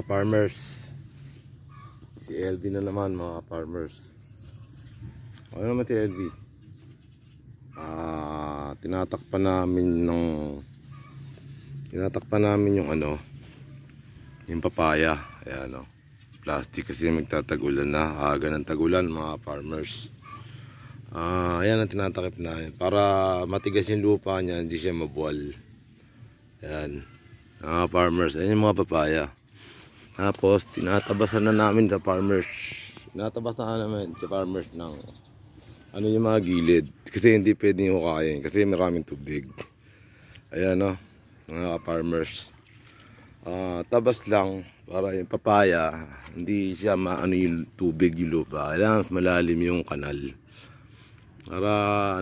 Mga farmers, si LV na naman mga farmers. Ano naman si LV? Tinatakpan namin yung yung papaya. Ayan, plastic kasi magtatagulan na, aga ng tagulan mga farmers. Ayan ang tinatakip namin para matigas yung lupa niya, hindi siya mabuwal. Ayan mga farmers, ayan yung mga papaya. Tapos tinatabasan na namin sa farmers. Ng yung mga gilid. Kasi hindi pwedeng hukayin kasi maraming tubig. Ayan mga farmers. Tabas lang para yung papaya hindi siya yung tubig yung lupa. Kailangan malalim yung kanal. Para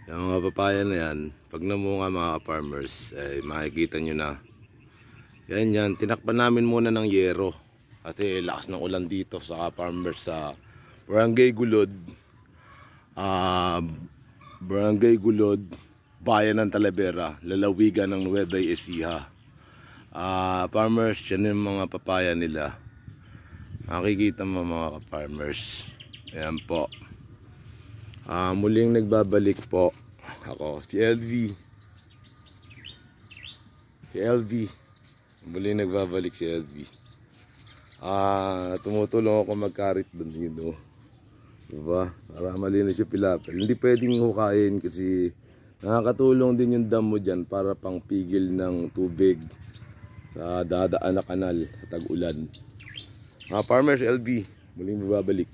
yung mga papaya na yan, pag namunga mga farmers, makikita nyo na. Yan, tinakpan namin muna ng yero kasi lakas ng ulan dito sa farmers sa Barangay Gulod, bayan ng Talavera, lalawigan ng Nueva Ecija. Farmers, yan yung mga papaya nila. Makikita mo mga farmers. Ayan po. Muling nagbabalik po ako, si LV. Muling nagbabalik si LV. Tumutulong ako magkarit doon, diba? Para malinis yung pilapil. Hindi pwedeng hukayin kasi nakakatulong din yung dam mo dyan para pang pigil ng tubig sa dadaan na kanal sa tag-ulan. Farmers, LV muling magbabalik.